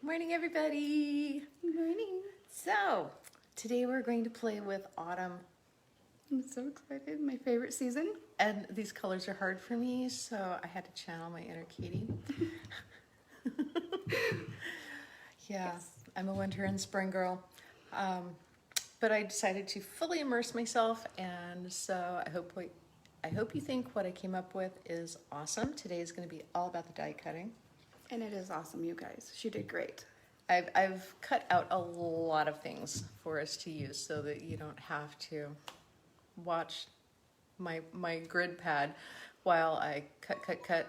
Morning, everybody. Good morning. So, today we're going to play with autumn, I'm so excited. My favorite season. and these colors are hard for me, so I had to channel my inner Katie. Yeah, Yes. I'm a winter and spring girl, but I decided to fully immerse myself, and so I hope you think what I came up with is awesome. Today is going to be all about the die cutting. And it is awesome, you guys. She did great. I've cut out a lot of things for us to use so that you don't have to watch my grid pad while I cut,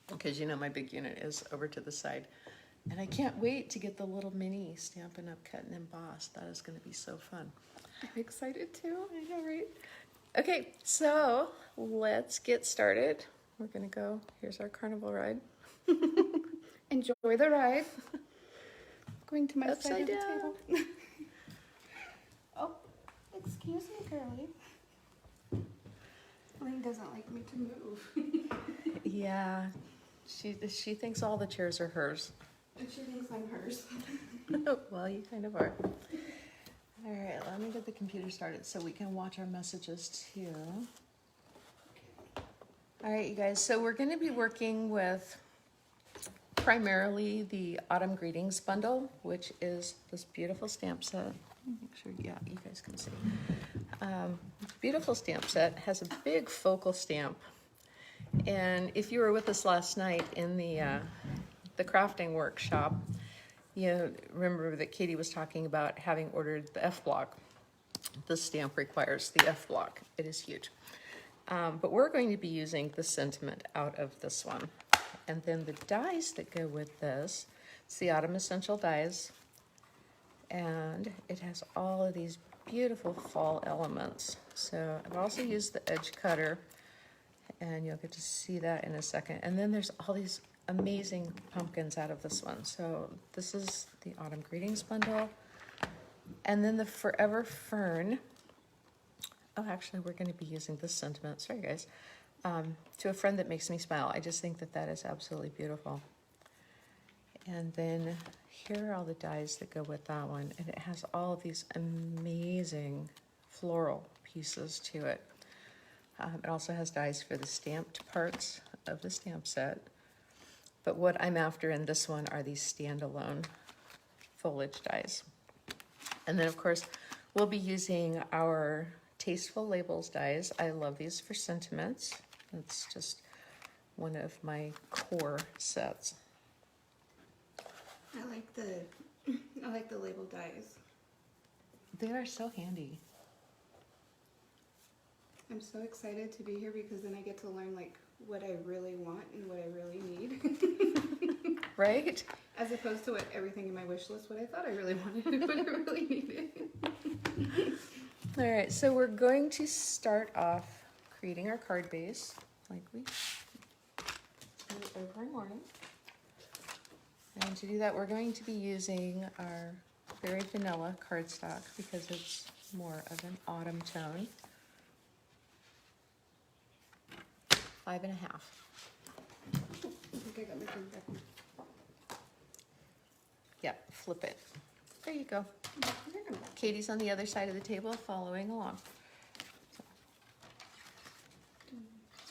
because you know my big unit is over to the side. And I can't wait to get the little mini Stampin' Up! Cut and Emboss. That is going to be so fun. I'm excited too. I know, right? Okay, so let's get started. We're going to go, here's our carnival ride. Enjoy the ride. Going to my Upside side of the down. table. Oh, excuse me, girlie. Lynn doesn't like me to move. Yeah, she thinks all the chairs are hers. And she thinks I'm hers. Well, you kind of are. All right, let me get the computer started so we can watch our messages too. All right, you guys, so we're going to be working with primarily the Autumn Greetings bundle, which is this beautiful stamp set. Make sure, yeah, you guys can see. Beautiful stamp set, has a big focal stamp. And if you were with us last night in the crafting workshop, you remember that Katie was talking about having ordered the F block. The stamp requires the F block. It is huge. But we're going to be using the sentiment out of this one. And then the dies that go with this, it's the Autumn Essential dies. And it has all of these beautiful fall elements. So I've also used the edge cutter, and you'll get to see that in a second. And then there's all these amazing pumpkins out of this one. So this is the Autumn Greetings bundle. And then the Forever Fern. Oh, actually, we're going to be using this sentiment. Sorry, guys. To a friend that makes me smile. I just think that that is absolutely beautiful. And then here are all the dies that go with that one. And it has all of these amazing floral pieces to it. It also has dies for the stamped parts of the stamp set. But what I'm after in this one are these standalone foliage dies. And then, of course, we'll be using our Tasteful Labels dies. I love these for sentiments. It's just one of my core sets. I like the label dies. They are so handy. I'm so excited to be here because then I get to learn like what I really want and what I really need. Right? As opposed to what everything in my wish list, what I thought I really wanted and what I really needed. All right, so we're going to start off creating our card base like we did every morning. And to do that, we're going to be using our very vanilla cardstock because it's more of an autumn tone. 5.5. I think I got my thing back. Yep, flip it. There you go. Katie's on the other side of the table following along.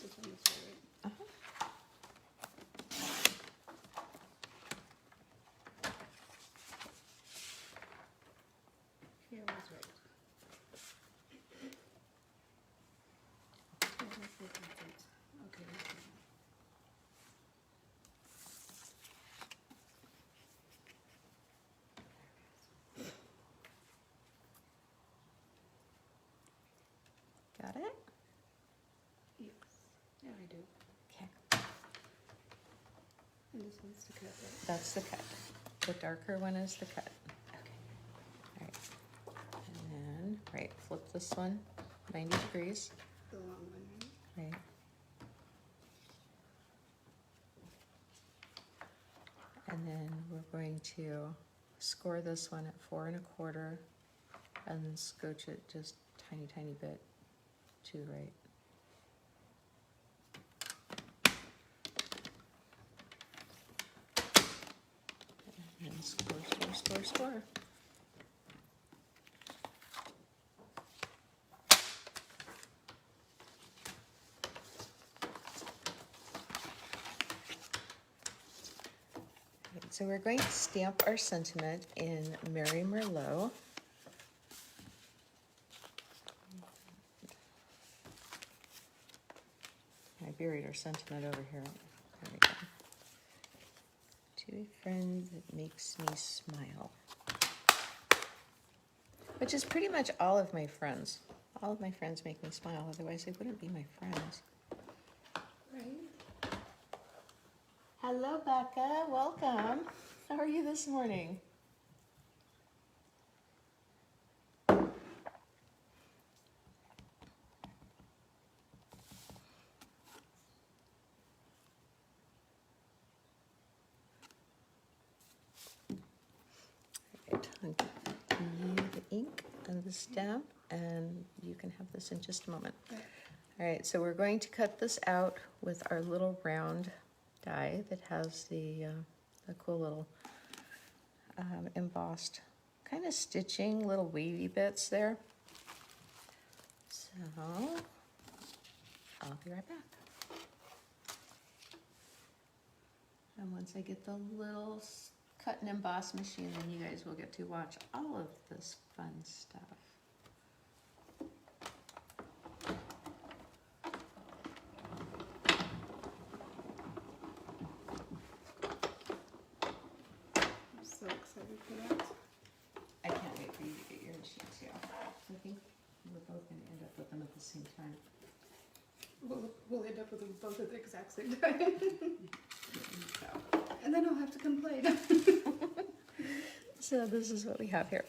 This one is right. Here was right. Okay. Got it? Yes. Yeah, I do. Okay, And this one's to cut, right? that's the cut. The darker one is the cut. Okay. All right. And then, right, flip this one 90 degrees. The long one, right? Right. And then we're going to score this one at 4 1/4 and then scotch it just tiny, tiny bit to the right. And Score, score, score, score. So we're going to stamp our sentiment in Mary Merlot. I buried our sentiment over here. There we go. To a friend that makes me smile. Which is pretty much all of my friends. All of my friends make me smile, otherwise they wouldn't be my friends. Right? Hello, Becca. Welcome. How are you this morning? Right, I'll give you the ink and the stamp, and you can have this in just a moment. Okay. All right, so we're going to cut this out with our little round die that has the cool little embossed kind of stitching, little wavy bits there. So I'll be right back. And once I get the little cut and emboss machine, then you guys will get to watch all of this fun stuff. I'm so excited for that. I can't wait for you to get your machines here. I think we're both going to end up with them at the same time. We'll end up with them both at the exact same time. And then I'll have to complain. So this is what we have here.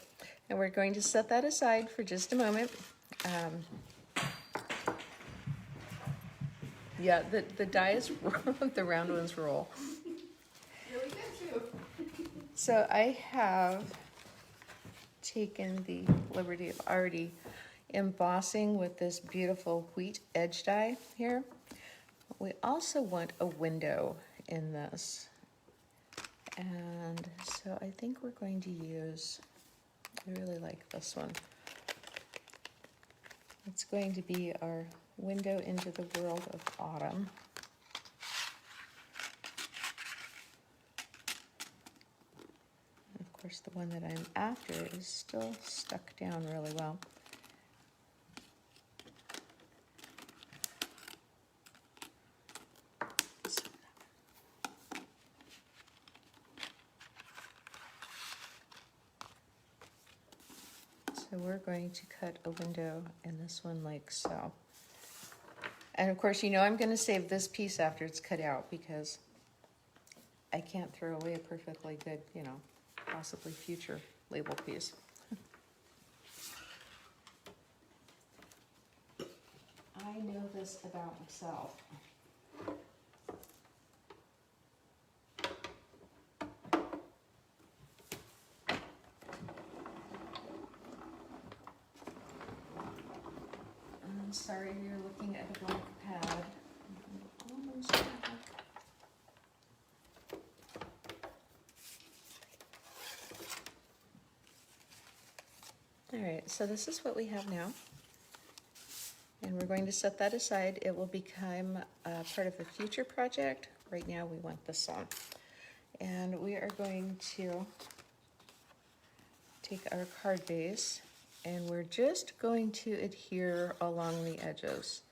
And we're going to set that aside for just a moment. Yeah, the dies, the round ones roll. Really good too. So I have taken the liberty of already embossing with this beautiful wheat edge die here. We also want a window in this. And so I think we're going to use, I really like this one. It's going to be our window into the world of autumn. And of course, the one that I'm after is still stuck down really well. So we're going to cut a window in this one like so. And of course, you know I'm going to save this piece after it's cut out because I can't throw away a perfectly good, you know, possibly future label piece. I know this about myself. I'm sorry you're looking at a blank pad. Almost back. All right, so this is what we have now. And we're going to set that aside. It will become part of a future project. Right now we want this on. And we are going to take our card base and we're just going to adhere along the edges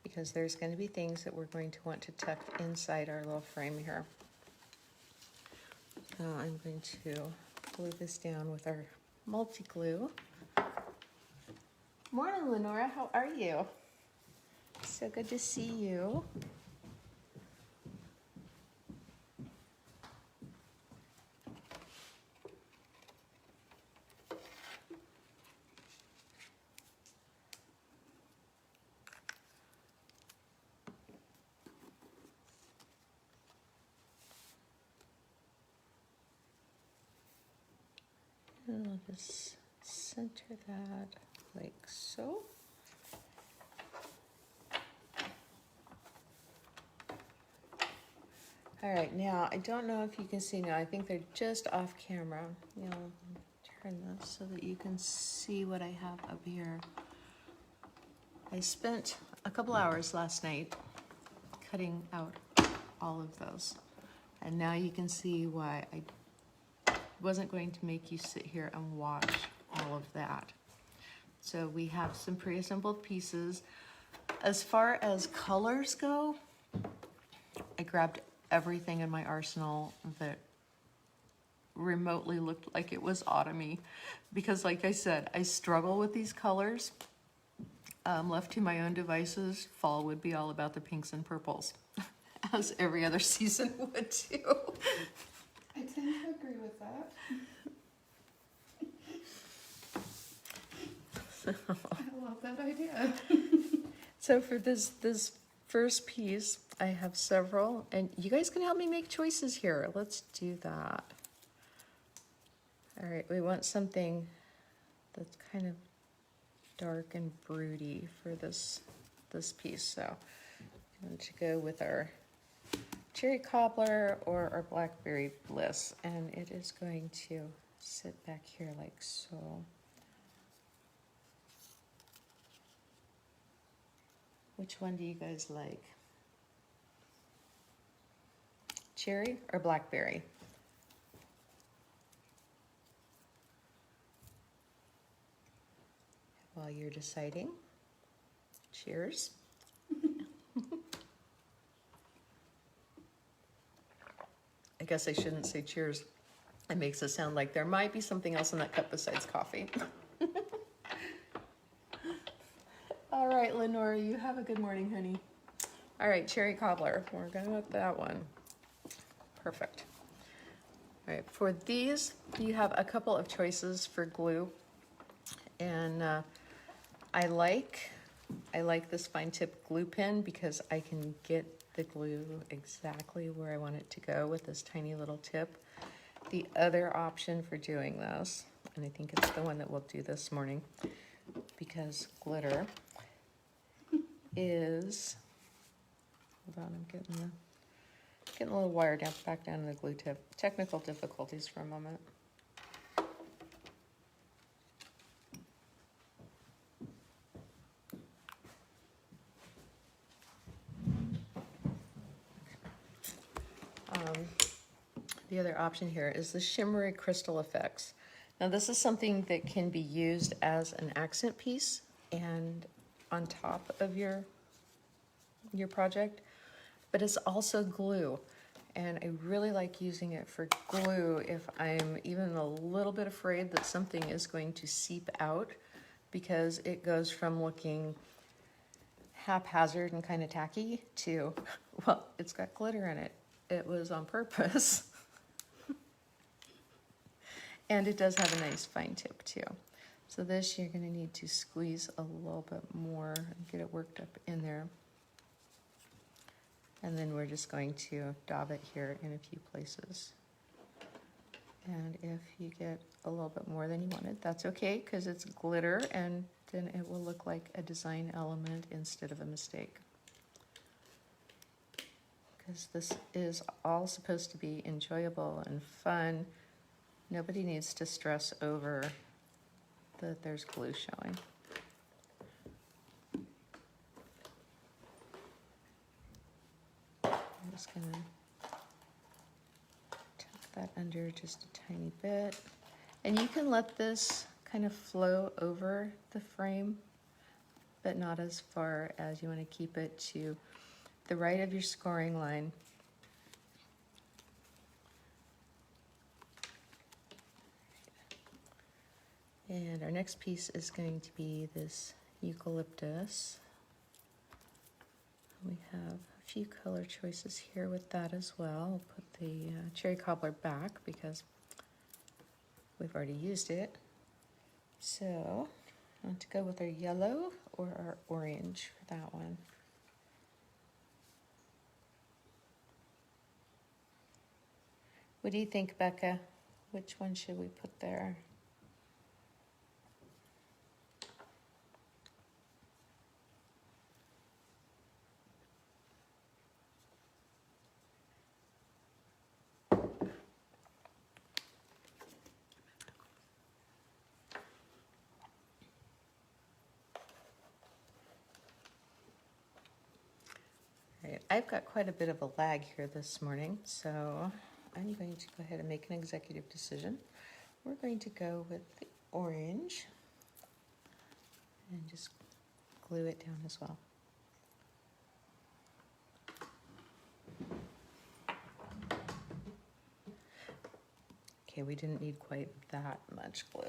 because there's going to be things that we're going to want to tuck inside our little frame here. So I'm going to glue this down with our multi-glue. Morning, Lenora. How are you? So good to see you. And I'll just center that like so. All right, now, I don't know if you can see now. I think they're just off camera. You know, turn this so that you can see what I have up here. I spent a couple hours last night cutting out all of those. And now you can see why I wasn't going to make you sit here and watch all of that. So we have some pre-assembled pieces. As far as colors go, I grabbed everything in my arsenal that remotely looked like it was autumny, because like I said, I struggle with these colors. Left to my own devices, fall would be all about the pinks and purples, as every other season would too. I tend to agree with that. I love that idea. So for this first piece, I have several, and you guys can help me make choices here. Let's do that. All right, we want something that's kind of dark and broody for this piece. So I'm going to go with our cherry cobbler or our blackberry bliss, and it is going to sit back here like so. Which one do you guys like? Cherry or blackberry? While you're deciding, cheers. I guess I shouldn't say cheers. It makes it sound like there might be something else in that cup besides coffee. All right, Lenora, you have a good morning, honey. All right, cherry cobbler. We're going with that one. Perfect. All right, for these, you have a couple of choices for glue. And I like this fine tip glue pen because I can get the glue exactly where I want it to go with this tiny little tip. The other option for doing this, and I think it's the one that we'll do this morning because glitter, is, hold on, I'm getting a little wire down back down to the glue tip. Technical difficulties for a moment. The other option here is the Shimmery Crystal Effects. Now this is something that can be used as an accent piece and on top of your project, but it's also glue. And I really like using it for glue if I'm even a little bit afraid that something is going to seep out, because it goes from looking haphazard and kind of tacky to, well, it's got glitter in it. It was on purpose. And it does have a nice fine tip too. So this you're going to need to squeeze a little bit more and get it worked up in there. And then we're just going to daub it here in a few places. And if you get a little bit more than you wanted, that's okay, because it's glitter and then it will look like a design element instead of a mistake. Because this is all supposed to be enjoyable and fun. Nobody needs to stress over that there's glue showing. I'm just gonna tuck that under just a tiny bit. And you can let this kind of flow over the frame, but not as far as you want to keep it to the right of your scoring line. And our next piece is going to be this eucalyptus. We have a few color choices here with that as well. I'll put the cherry cobbler back because we've already used it. So I want to go with our yellow or our orange for that one. What do you think, Becca? Which one should we put there? I've got quite a bit of a lag here this morning, so I'm going to go ahead and make an executive decision. We're going to go with the orange and just glue it down as well. Okay, we didn't need quite that much glue.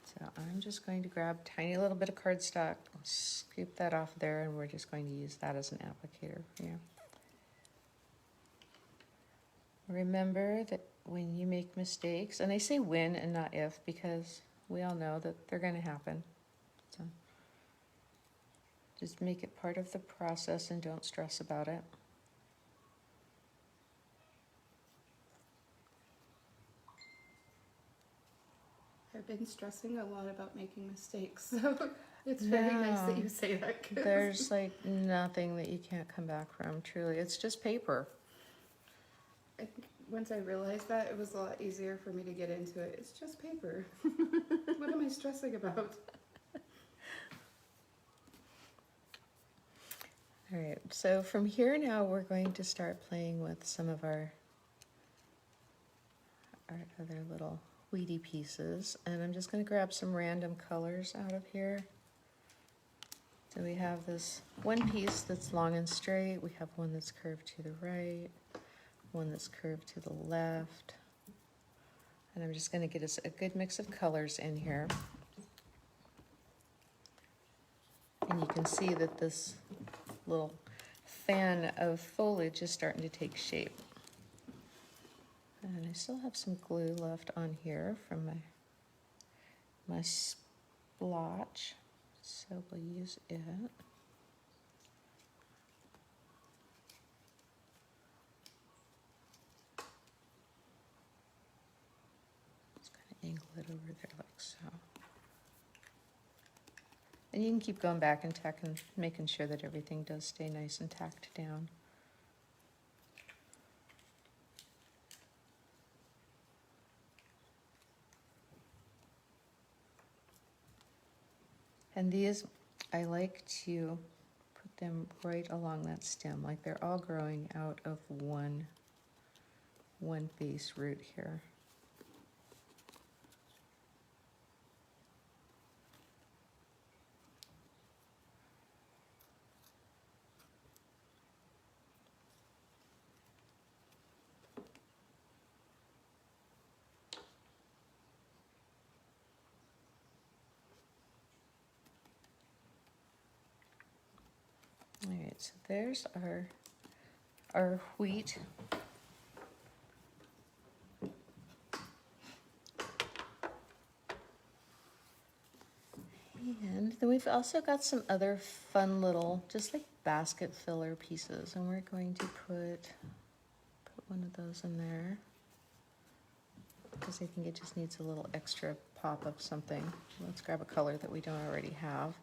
So I'm just going to grab a tiny little bit of cardstock, scoop that off there, and we're just going to use that as an applicator here. Remember that when you make mistakes, and I say when and not if, because we all know that they're going to happen. So just make it part of the process and don't stress about it. I've been stressing a lot about making mistakes, so it's very nice that you say that. 'Cause There's like nothing that you can't come back from, truly. It's just paper. I think once I realized that, it was a lot easier for me to get into it. It's just paper. What am I stressing about? All right, so from here now, we're going to start playing with some of our other little weedy pieces. And I'm just going to grab some random colors out of here. So we have this one piece that's long and straight. We have one that's curved to the right, one that's curved to the left. And I'm just going to get us a good mix of colors in here. And you can see that this little fan of foliage is starting to take shape. And I still have some glue left on here from my splotch, so we'll use it. Just kind of angle it over there like so. And you can keep going back and making sure that everything does stay nice and tacked down. And these, I like to put them right along that stem, like they're all growing out of one base root here. All right, so there's our wheat. And then we've also got some other fun little, just like basket filler pieces, and we're going to put one of those in there because I think it just needs a little extra pop of something. Let's grab a color that we don't already have.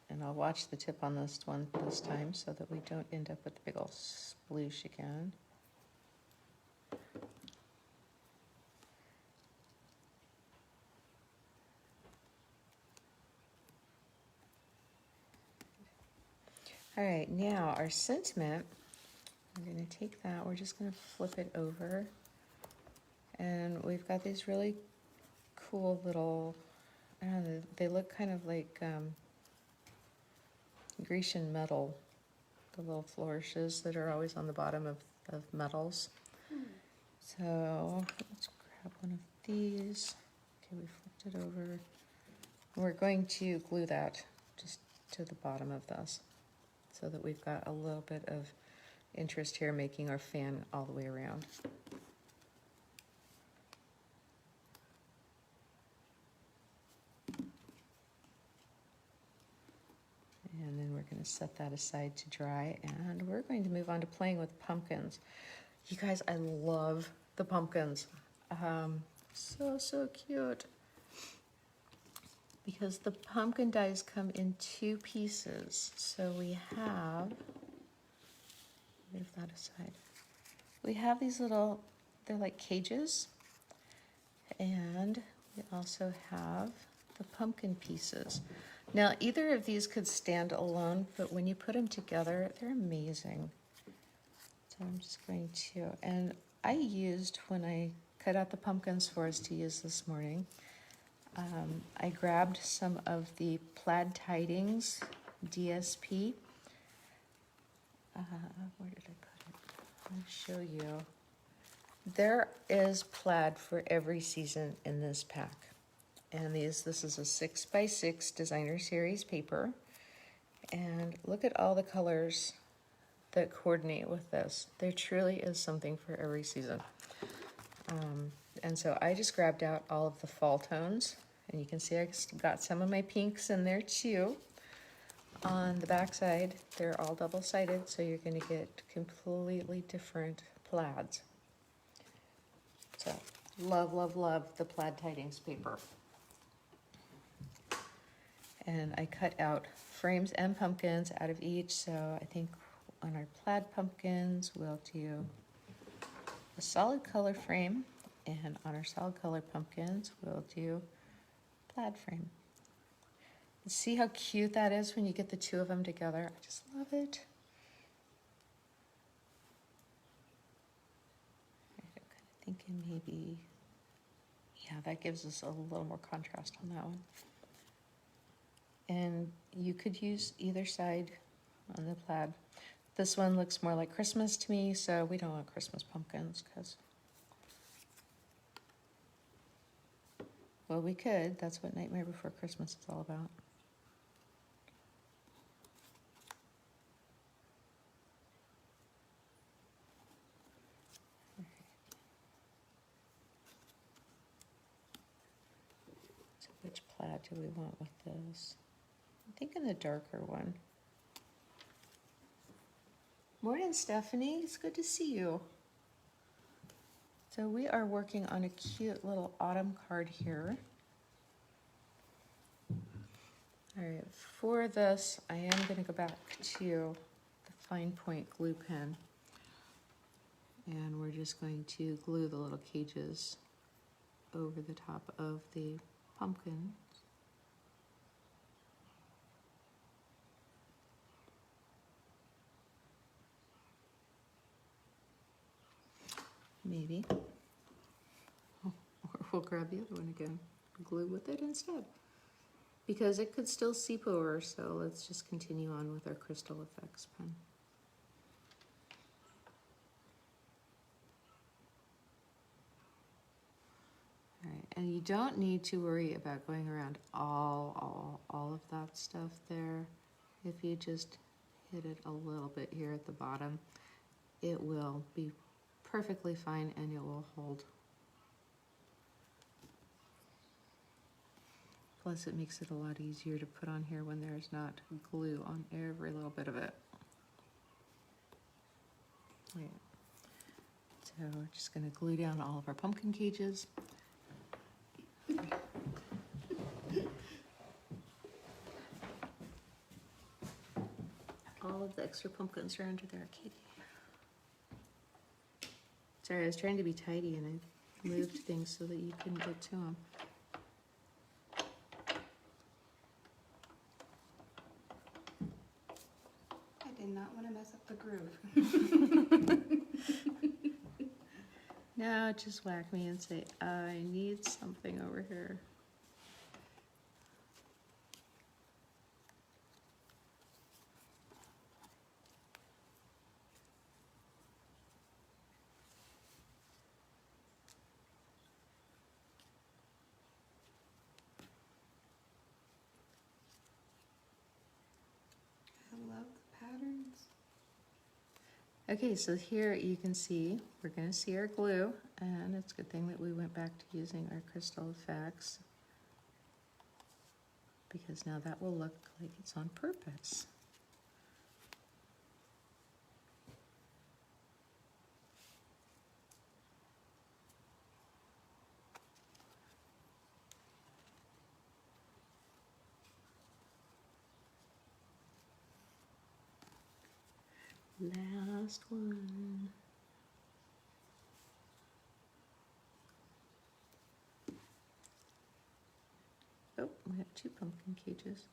And I'll watch the tip on this one this time so that we don't end up with a big old sploosh again. All right, now our sentiment, we're going to take that, we're just going to flip it over. And we've got these really cool little, I don't know, they look kind of like Grecian metal, the little flourishes that are always on the bottom of metals. So let's grab one of these. Okay, we flipped it over. We're going to glue that just to the bottom of this so that we've got a little bit of interest here making our fan all the way around. And then we're going to set that aside to dry, and we're going to move on to playing with pumpkins. You guys, I love the pumpkins. So cute. because the pumpkin dies come in two pieces. So we have, move that aside. We have these little, they're like cages, and we also have the pumpkin pieces. Now, either of these could stand alone, but when you put them together, they're amazing. So I'm just going to, and I used, when I cut out the pumpkins for us to use this morning, I grabbed some of the Plaid Tidings DSP. Where did I put it? I'll show you. There is plaid for every season in this pack. And this is a 6x6 designer series paper. And look at all the colors that coordinate with this. There truly is something for every season. And so I just grabbed out all of the fall tones. And you can see I got some of my pinks in there too. On the back side, they're all double-sided, so you're going to get completely different plaids. So, love, love, love the Plaid Tidings paper. And I cut out frames and pumpkins out of each, so I think on our plaid pumpkins, we'll do a solid color frame, and on our solid color pumpkins, we'll do plaid frame. See how cute that is when you get the two of them together? I just love it. I'm kind of thinking maybe, yeah, that gives us a little more contrast on that one. And you could use either side on the plaid. This one looks more like Christmas to me, so we don't want Christmas pumpkins because, well, we could. That's what Nightmare Before Christmas is all about. So which plaid do we want with this? I'm thinking the darker one. Morning, Stephanie. It's good to see you. So we are working on a cute little autumn card here. All right, for this, I am going to go back to the fine point glue pen. And we're just going to glue the little cages over the top of the pumpkin. Maybe. Or we'll grab the other one again, glue with it instead. Because it could still seep over, so let's just continue on with our Crystal Effects pen. All right, and you don't need to worry about going around all of that stuff there. If you just hit it a little bit here at the bottom, it will be perfectly fine and it will hold. Plus it makes it a lot easier to put on here when there's not glue on every little bit of it. Right. So we're just going to glue down all of our pumpkin cages. All of the extra pumpkins are under there, Katie. Sorry, I was trying to be tidy and I moved things so that you couldn't get to them. I did not want to mess up the groove. Now just whack me and say, I need something over here. I love the patterns. Okay, so here you can see, we're going to see our glue, and it's a good thing that we went back to using our Crystal Effects, because now that will look like it's on purpose. Last one. Oh, we have 2 pumpkin cages.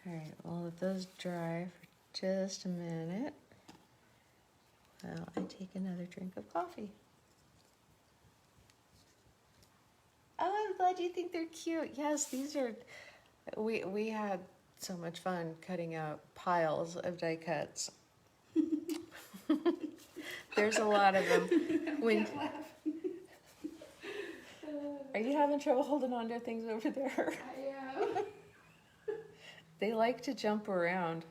All right, well, let those dry for just a minute while I take another drink of coffee. Oh, I'm glad you think they're cute. Yes, these are, we had so much fun cutting out piles of die cuts. There's a lot of them. When, are you having trouble holding on to things over there? I am. They like to jump around.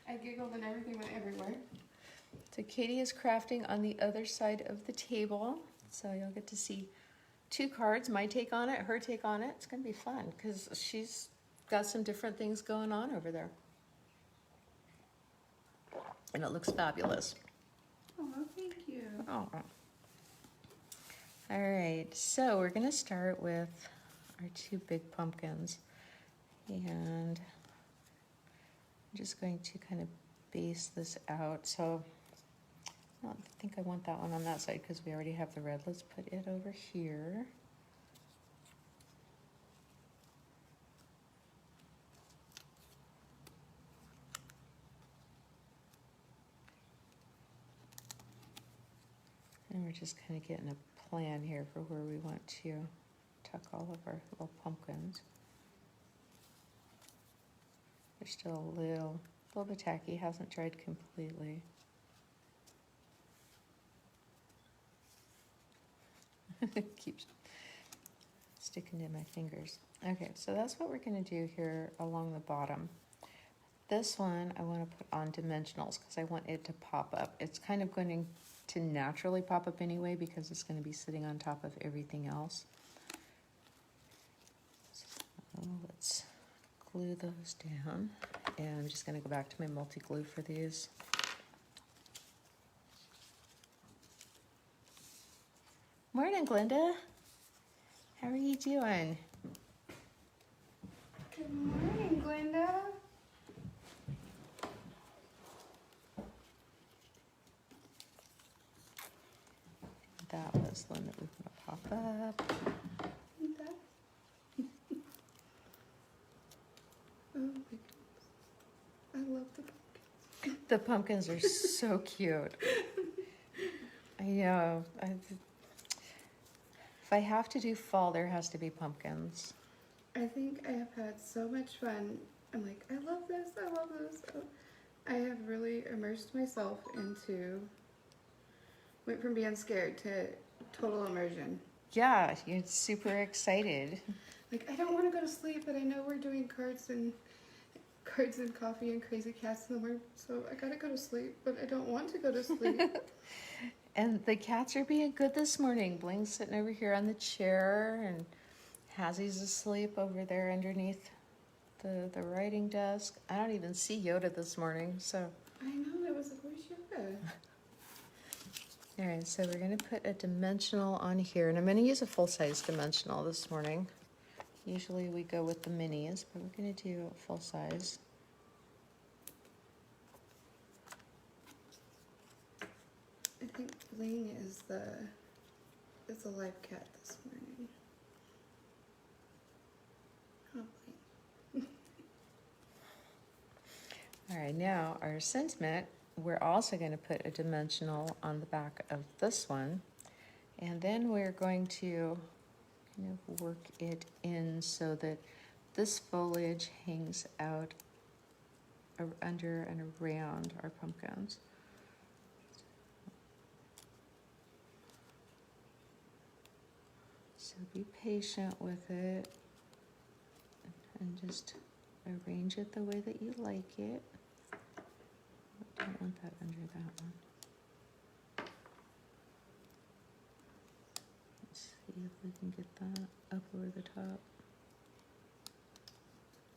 I giggled and everything went everywhere. So Katie is crafting on the other side of the table. So you'll get to see 2 cards, my take on it, her take on it. It's gonna be fun because she's got some different things going on over there. And it looks fabulous. Oh, thank you. Oh. All right, so we're gonna start with our 2 big pumpkins. And I'm just going to kind of base this out. So I don't think I want that one on that side because we already have the red. Let's put it over here. And we're just kind of getting a plan here for where we want to tuck all of our little pumpkins. They're still a little bit tacky, hasn't dried completely. It keeps sticking to my fingers. Okay, so that's what we're going to do here along the bottom. This one I want to put on dimensionals because I want it to pop up. It's kind of going to naturally pop up anyway because it's going to be sitting on top of everything else. So let's glue those down. And I'm just going to go back to my multi-glue for these. Morning, Glenda. How are you doing? Good morning, Glenda. That was the one that we want to pop up. Oh my goodness. I love the pumpkins. The pumpkins are so cute. I know. If I have to do fall, there has to be pumpkins. I think I have had so much fun. I'm like, I love this, I love this. I have really immersed myself into, went from being scared to total immersion. Yeah, you're super excited. Like, I don't want to go to sleep, but I know we're doing cards and coffee and crazy cats in the morning, so I gotta go to sleep, but I don't want to go to sleep. And the cats are being good this morning. Bling's sitting over here on the chair, and Hazzie's asleep over there underneath the writing desk. I don't even see Yoda this morning, so. I know, it was like, where's Yoda? All right, so we're gonna put a dimensional on here, and I'm gonna use a full-size dimensional this morning. Usually we go with the minis, but we're gonna do a full size. I think Bling is the live cat this morning. Oh, Bling. All right, now our sentiment, we're also going to put a dimensional on the back of this one. And then we're going to kind of work it in so that this foliage hangs out under and around our pumpkins. So be patient with it and just arrange it the way that you like it. I don't want that under that one. Let's see if we can get that up over the top.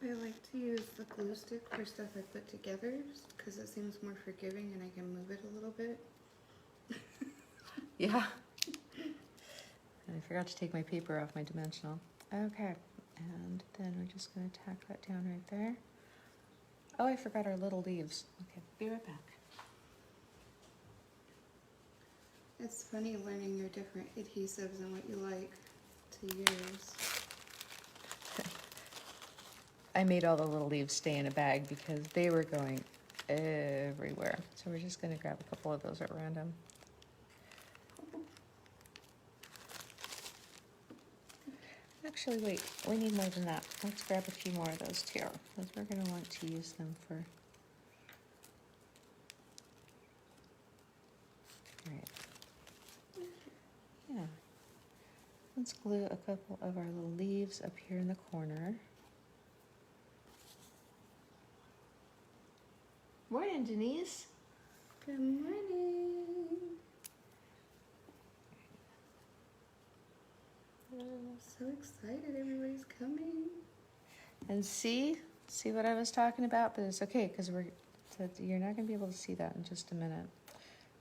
I like to use the glue stick for stuff I put together because it seems more forgiving and I can move it a little bit. Yeah. And I forgot to take my paper off my dimensional. Okay, and then we're just gonna tack that down right there. Oh, I forgot our little leaves. Okay, be right back. It's funny learning your different adhesives and what you like to use. I made all the little leaves stay in a bag because they were going everywhere. So we're just gonna grab a couple of those at random. Actually, wait, we need more than that. Let's grab a few more of those too, because we're gonna want to use them for. Alright. Yeah. Let's glue a couple of our little leaves up here in the corner. Morning, Denise. Good morning. I'm so excited everybody's coming. And see what I was talking about, but it's okay because you're not gonna be able to see that in just a minute.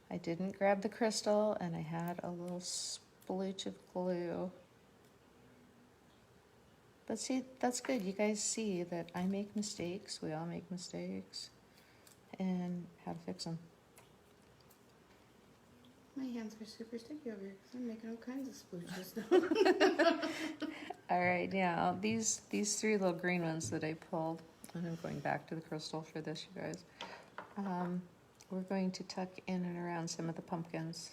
I didn't grab the crystal and I had a little splooch of glue. But see, that's good. You guys see that I make mistakes. We all make mistakes. And how to fix them. My hands are super sticky over here because I'm making all kinds of splooshes now. All right, yeah, these three little green ones that I pulled, and I'm going back to the crystal for this, you guys. We're going to tuck in and around some of the pumpkins.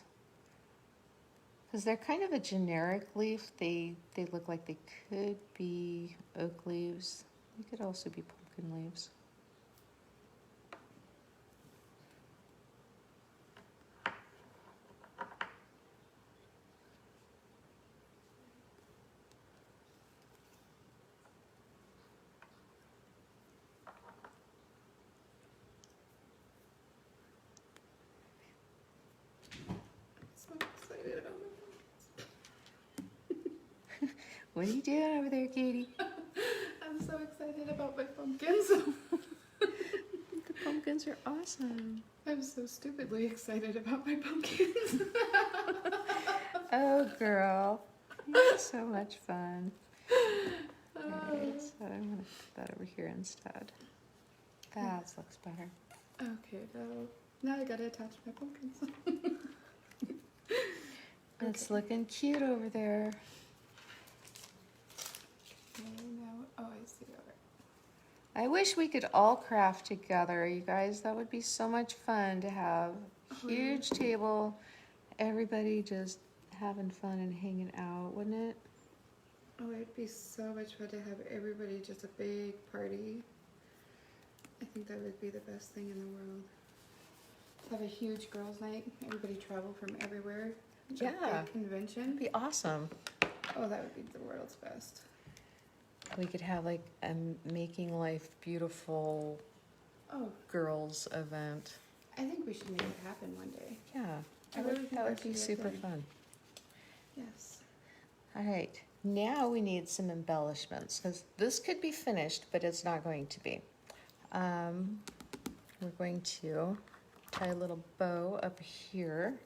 Because they're kind of a generic leaf. They look like they could be oak leaves. They could also be pumpkin leaves. So excited about What are you doing over there, Katie? I'm so excited about my pumpkins. The pumpkins are awesome. I'm so stupidly excited about my pumpkins. Oh, girl. It's so much fun. Alright, so I'm going to put that over here instead. That looks better. Okay, now I gotta attach my pumpkins. It's looking cute over there. Okay, now, oh, I see. All right. I wish we could all craft together, you guys. That would be so much fun to have a huge table, everybody just having fun and hanging out, wouldn't it? Oh, it'd be so much fun to have everybody, just a big party. I think that would be the best thing in the world. Have a huge girls' night. Everybody travel from everywhere. Yeah. A big convention. It'd be awesome. Oh, that would be the world's best. We could have like a Making Life Beautiful Oh, girls event. I think we should make it happen one day. Yeah, I really think that would that be should be a super thing. fun. Yes. All right, now we need some embellishments because this could be finished, but it's not going to be. We're going to tie a little bow up here,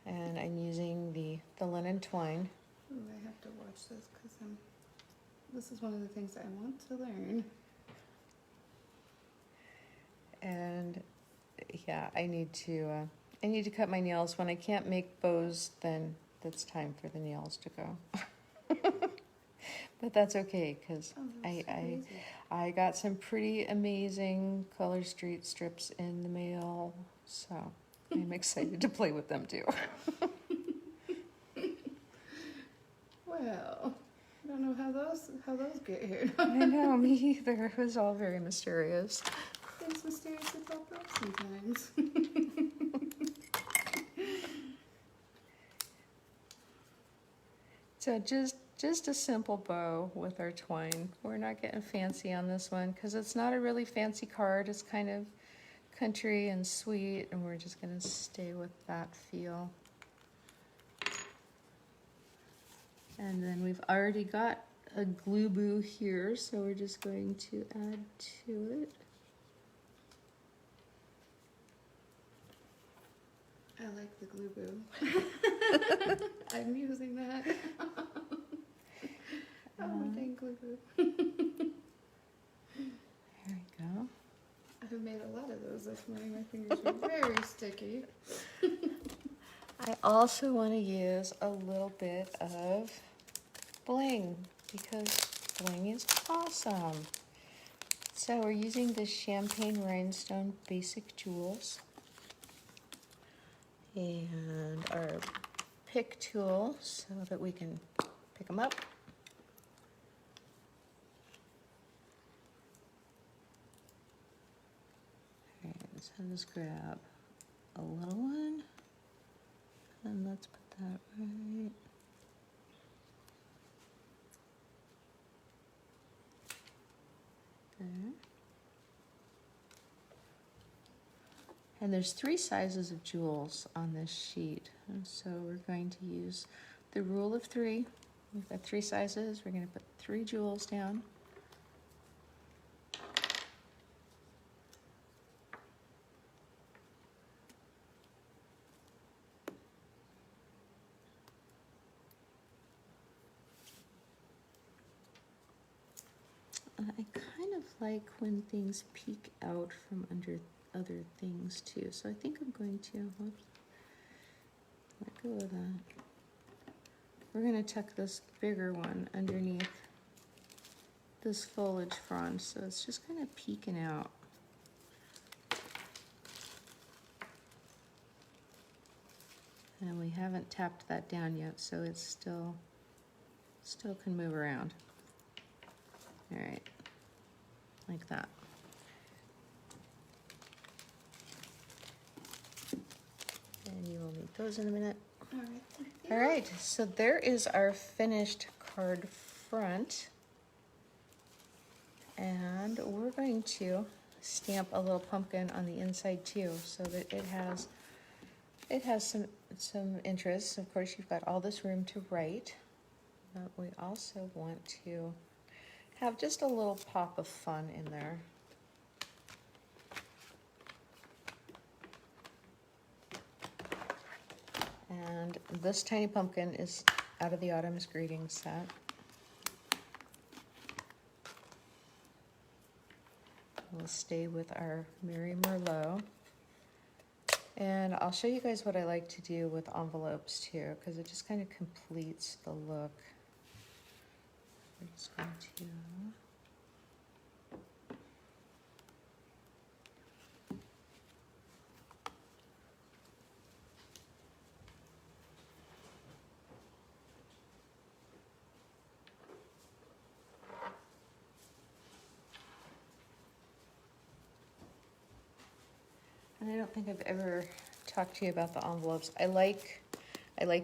and I'm using the linen twine. Ooh, I have to watch this because this is one of the things I want to learn. And yeah, I need to cut my nails. When I can't make bows, then it's time for the nails to go. But that's okay because Oh, that's super easy. I got some pretty amazing Color Street strips in the mail, so I'm excited to play with them too. Well, I don't know how those get here. I know, me either. It was all very mysterious. Things mysteriously pop up sometimes. So just a simple bow with our twine. We're not getting fancy on this one because it's not a really fancy card. It's kind of country and sweet, and we're just gonna stay with that feel. And then we've already got a glue boo here, so we're just going to add to it. I like the glue boo. I'm using that. Oh, dang glue boo. There we go. I've made a lot of those this morning. My fingers are very sticky. I also want to use a little bit of bling because bling is awesome. So we're using the Champagne Rhinestone Basic Jewels and our pick tool so that we can pick them up. All right, so just grab a little one and let's put that right there. And there's 3 sizes of jewels on this sheet. And so we're going to use the rule of 3. We've got 3 sizes. We're going to put 3 jewels down. And I kind of like when things peek out from under other things too. So I think I'm going to, whoops, let go of that. We're going to tuck this bigger one underneath this foliage frond, so it's just kind of peeking out. And we haven't tapped that down yet, so it's still can move around. All right, like that. And you will need those in a minute. All right. All right, so there is our finished card front. And we're going to stamp a little pumpkin on the inside too, so that it has some interest. Of course, you've got all this room to write, but we also want to have just a little pop of fun in there. And this tiny pumpkin is out of the Autumn's Greetings set. We'll stay with our Mary Merlot. And I'll show you guys what I like to do with envelopes too, because it just kind of completes the look. We're just going to... And I don't think I've ever talked to you about the envelopes. I like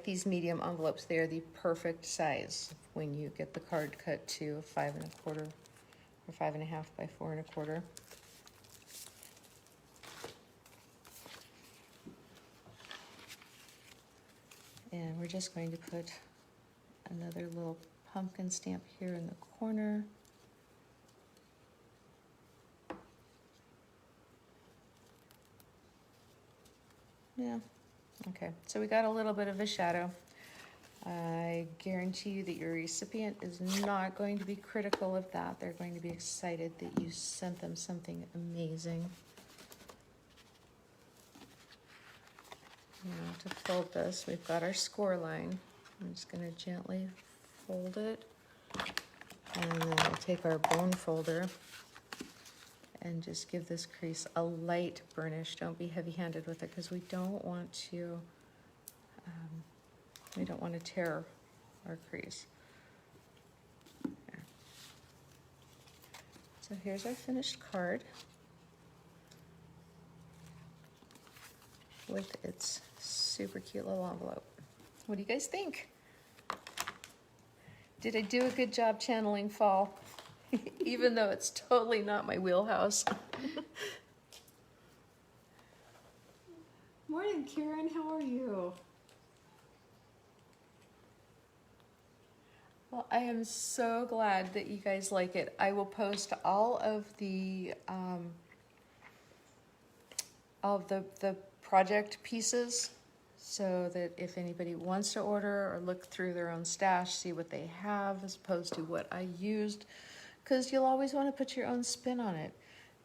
these medium envelopes. They are the perfect size when you get the card cut to 5 1/4 or 5 1/2 by 4 1/4. And we're just going to put another little pumpkin stamp here in the corner. Yeah, okay, so we got a little bit of a shadow. I guarantee you that your recipient is not going to be critical of that. They're going to be excited that you sent them something amazing. Now to fold this, we've got our score line. I'm just going to gently fold it. And then we'll take our bone folder and just give this crease a light burnish. Don't be heavy-handed with it because we don't want to tear our crease. There. So here's our finished card with its super cute little envelope. What do you guys think? Did I do a good job channeling fall? Even though it's totally not my wheelhouse. Morning, Karen, how are you? Well, I am so glad that you guys like it. I will post all of the project pieces so that if anybody wants to order or look through their own stash, see what they have as opposed to what I used, because you'll always want to put your own spin on it.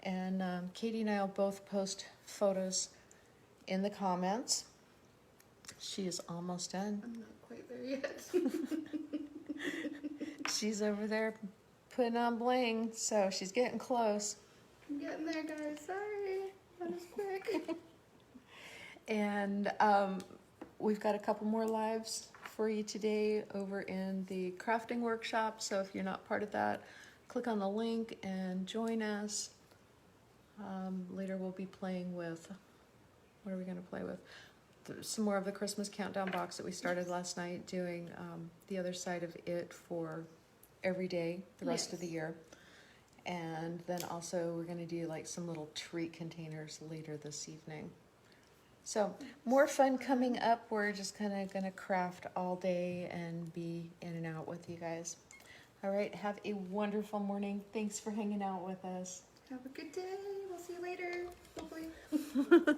And Katie and I will both post photos in the comments. She is almost done. I'm not quite there yet. She's over there putting on bling, so she's getting close. I'm getting there, guys. Sorry. That was quick. And we've got a couple more lives for you today over in the crafting workshop. So if you're not part of that, click on the link and join us. Later we'll be playing with, what are we going to play with? Some more of the Christmas countdown box that we started last night, doing the other side of it for every day, the rest of the year. And then also we're going to do like some little treat containers later this evening. So more fun coming up. We're just kind of going to craft all day and be in and out with you guys. All right, have a wonderful morning. Thanks for hanging out with us. Have a good day. We'll see you later, hopefully.